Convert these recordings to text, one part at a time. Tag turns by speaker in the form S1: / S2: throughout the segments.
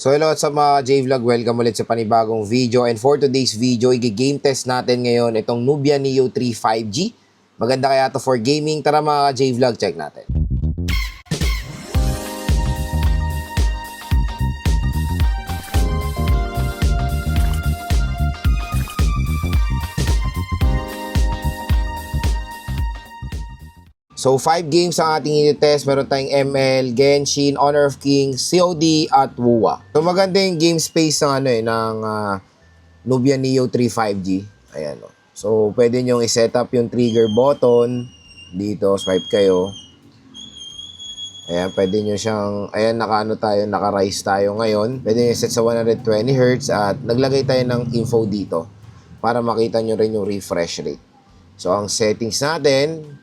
S1: So hello sa mga J-Vlog, welcome ulit sa panibagong video. And for today's video, i-game test natin ngayon itong Nubia Neo 3 5G. Maganda kaya to for gaming. Tara mga J-Vlog, check natin. So 5 games ang ating i-test. Meron tayong ML, Genshin, Honor of Kings, COD at WoWa. So maganda yung game space ng Nubia Neo 3 5G. Ayan o. So pwede nyo i-set up yung trigger button. Dito, swipe kayo. Ayan, pwede nyo siyang, ayan, naka-rise tayo ngayon. Pwede nyo set sa 120Hz at naglagay tayo ng info dito para makita nyo rin yung refresh rate. So ang settings natin,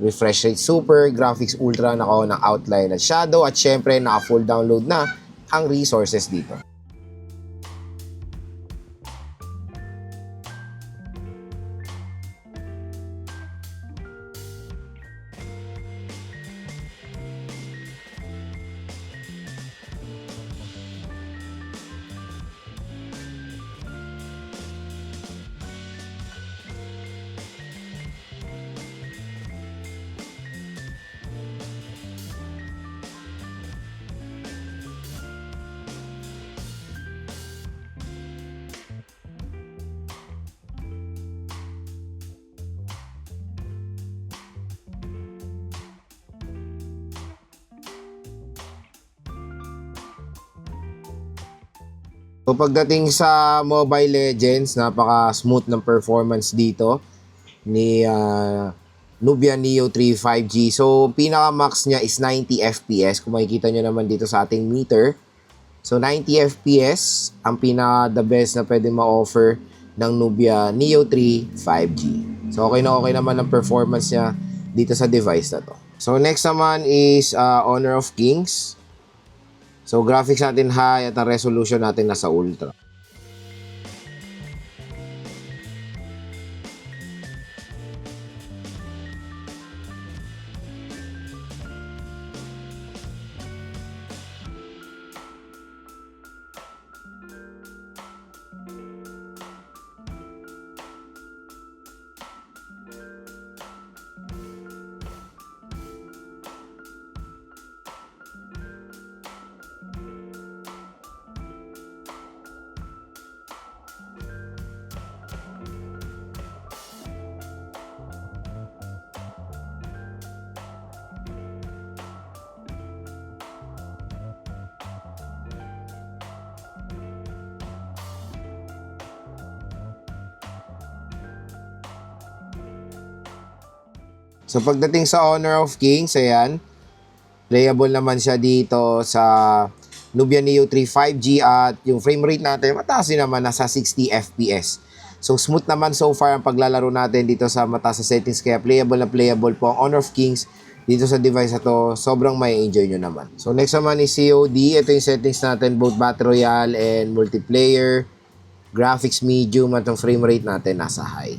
S1: refresh rate super, graphics ultra, naka-on ng outline at shadow, at syempre naka-full download na ang resources dito. So pagdating sa Mobile Legends, napaka-smooth ng performance dito ni Nubia Neo 3 5G. So pinaka-max niya is 90 FPS. Kung makikita nyo naman dito sa ating meter. So 90 FPS ang pinaka-the best na pwede ma-offer ng Nubia Neo 3 5G. So okay naman ang performance niya dito sa device na to. So next naman is Honor of Kings. So graphics natin high at ang resolution natin nasa ultra. So pagdating sa Honor of Kings, ayan, playable naman siya dito sa Nubia Neo 3 5G at yung frame rate natin mataas din naman, nasa 60 FPS. So smooth naman so far ang paglalaro natin dito sa mataas na settings, kaya playable na playable po ang Honor of Kings dito sa device na to. Sobrang may enjoy nyo naman. So next naman is COD. Ito yung settings natin, both Battle Royale and multiplayer. Graphics medium at yung frame rate natin nasa high.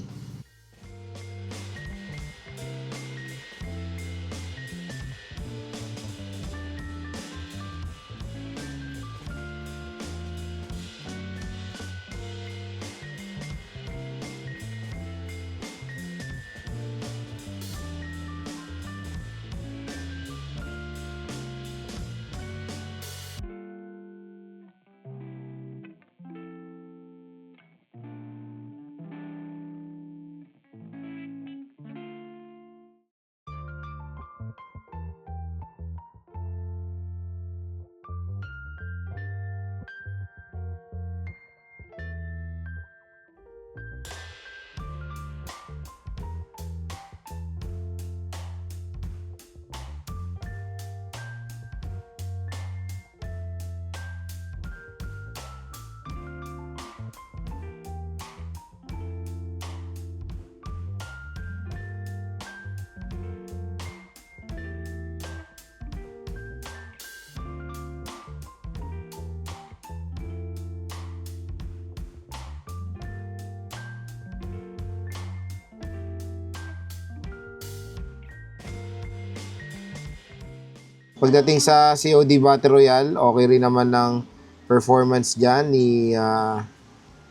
S1: Pagdating sa COD Battle Royale, okay rin naman ng performance dyan ni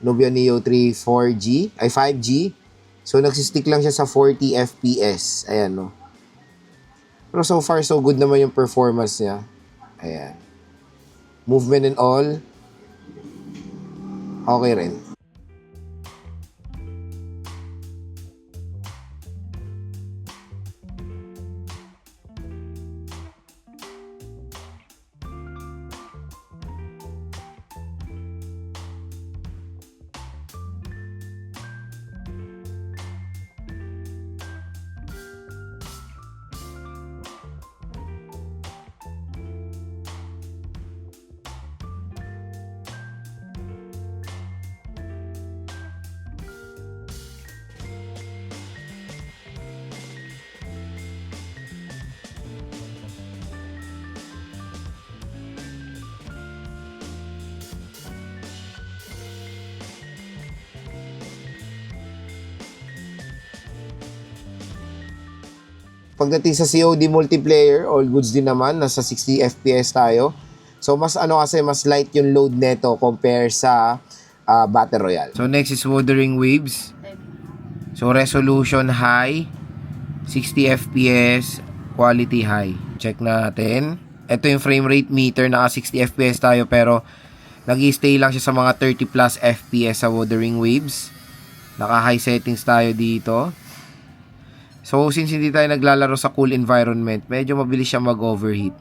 S1: Nubia Neo 3 4G, ay 5G. So, nagsistick lang siya sa 40 FPS. Ayan, no. Pero so far, so good naman yung performance niya. Ayan. Movement and all, okay rin. Pagdating sa COD multiplayer, all goods din naman, nasa 60 FPS tayo. So mas kasi mas light yung load neto compare sa Battle Royale. So next is Wuthering Waves. So resolution high, 60 FPS, quality high. Check natin. Ito yung frame rate meter, naka 60 FPS tayo pero nag-stay lang siya sa mga 30 plus FPS sa Wuthering Waves. Naka high settings tayo dito. So, since hindi tayo naglalaro sa cool environment, medyo mabilis siya mag-overheat.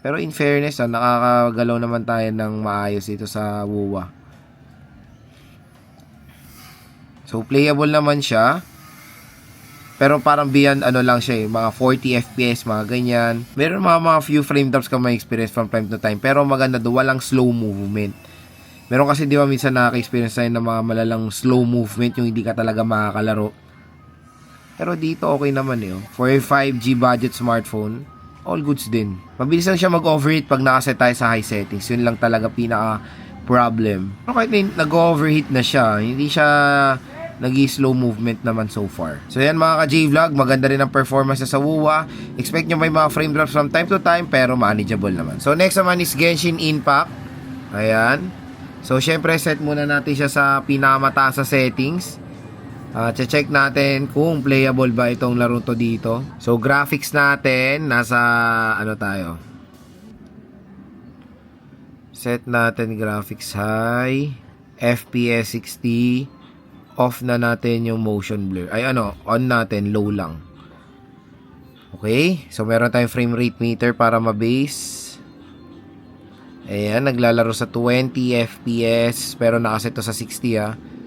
S1: Pero in fairness, nakakagalaw naman tayo ng maayos dito sa WoWa. So, playable naman siya. Pero parang beyond lang siya mga 40 FPS, mga ganyan. Meron mga few frame drops ka may experience from time to time. Pero maganda doon, walang slow movement. Meron kasi di ba minsan nakaka-experience tayo ng mga malalang slow movement, yung hindi ka talaga makakalaro. Pero dito okay naman For a 5G budget smartphone, all goods din. Mabilis lang siya mag-overheat pag nakaset tayo sa high settings. Yun lang talaga pinaka-problem. Pero kahit nag-overheat na siya, hindi siya nag-slow movement naman so far. So yan mga ka-J-Vlog, maganda rin ang performance sa WoWa. Expect nyo may mga frame drops from time to time, pero manageable naman. So next naman is Genshin Impact. Ayan. So syempre set muna natin siya sa pinakamataas sa settings. Check natin kung playable ba itong laro to dito. So graphics natin nasa tayo. Set natin graphics high, FPS 60. Off na natin yung motion blur. On natin, low lang. Okay, so meron tayong frame rate meter para ma-base. Ayan, naglalaro sa 20 FPS pero nakaset to sa 60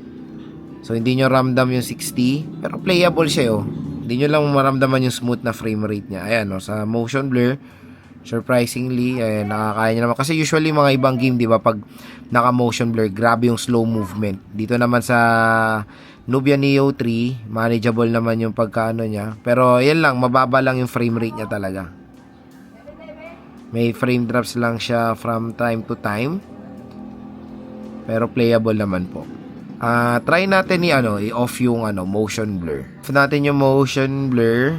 S1: So, hindi nyo ramdam yung 60. Pero playable siya Hindi nyo lang maramdaman yung smooth na frame rate niya. Ayan sa motion blur, surprisingly, nakakaya nyo naman. Kasi usually mga ibang game, di ba, pag naka-motion blur, grabe yung slow movement. Dito naman sa Nubia Neo 3, manageable naman yung pagkaano niya. Pero, yan lang, mababa lang yung frame rate niya talaga. May frame drops lang siya from time to time. Pero playable naman po. Try natin i-off yung motion blur. Off natin yung motion blur.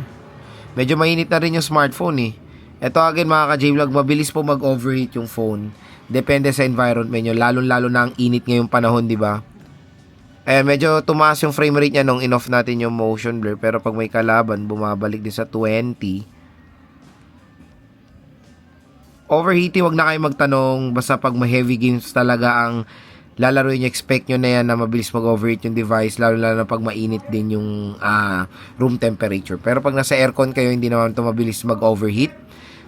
S1: Medyo mainit na rin yung smartphone Ito again mga ka-J-Vlog, mabilis po mag-overheat yung phone. Depende sa environment nyo. Lalo na ang init ngayong panahon, di ba? Medyo tumaas yung frame rate niya nung in-off natin yung motion blur. Pero pag may kalaban, bumabalik din sa 20. Overheating, wag na kayo magtanong. Basta pag may heavy games talaga ang lalaroin nyo, expect nyo na yan na mabilis mag-overheat yung device, lalo na pag mainit din yung room temperature. Pero pag nasa aircon kayo, hindi naman ito mabilis mag-overheat.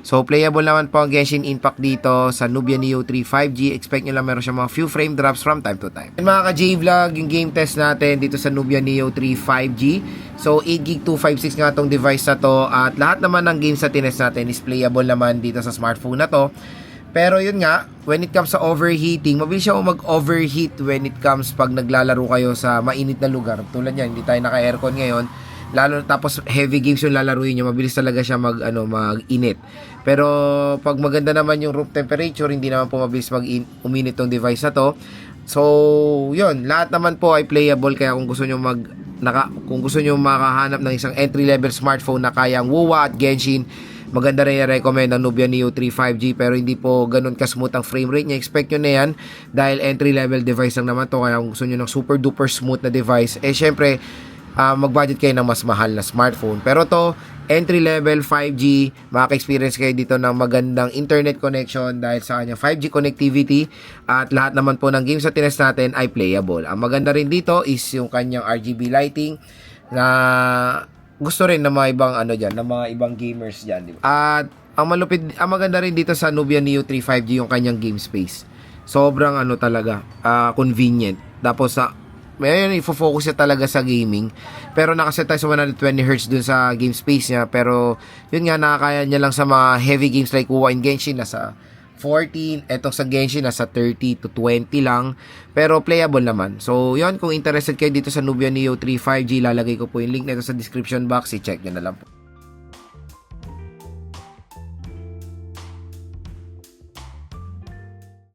S1: So, playable naman po ang Genshin Impact dito sa Nubia Neo 3 5G. Expect nyo lang meron siya mga few frame drops from time to time. And mga ka-J-Vlog, yung game test natin dito sa Nubia Neo 3 5G. So, 8GB 256 nga tong device na to. At lahat naman ng games sa tinest natin is playable naman dito sa smartphone na to. Pero yun nga, when it comes sa overheating, mabilis siya mag-overheat when it comes pag naglalaro kayo sa mainit na lugar. Tulad yan, hindi tayo naka-aircon ngayon. Lalo tapos heavy games yung lalaruin nyo, mabilis talaga siya mag-init. Pero pag maganda naman yung room temperature, hindi naman po mabilis uminit tong device na to. So, yun, lahat naman po ay playable, kaya kung gusto nyo kung gusto nyo makahanap ng isang entry level smartphone na kayang WoWa at Genshin, Maganda rin i-recommend ang Nubia Neo 3 5G pero hindi po ganun ka-smooth ang frame rate niya. Expect nyo na yan dahil entry-level device lang naman to. Kaya kung gusto nyo ng super duper smooth na device, syempre, mag-budget kayo ng mas mahal na smartphone. Pero to, entry-level 5G, makaka-experience kayo dito ng magandang internet connection dahil sa kanyang 5G connectivity at lahat naman po ng games na tinest natin ay playable. Ang maganda rin dito is yung kanyang RGB lighting na gusto rin ng mga ibang ng mga ibang gamers diyan, di ba? At ang maganda rin dito sa Nubia Neo 3 5G yung kanyang game space. Sobrang talaga, convenient. Tapos may ifo-focus siya talaga sa gaming. Pero nakaset tayo sa 120Hz dun sa game space niya. Pero yun nga, nakakaya niya lang sa mga heavy games like Wuwa and Genshin, nasa 14, etong sa Genshin nasa 30 to 20 lang, pero playable naman. So yun, kung interested kayo dito sa Nubia Neo 3 5G, lalagay ko po yung link nito sa description box, i-check nyo na lang po.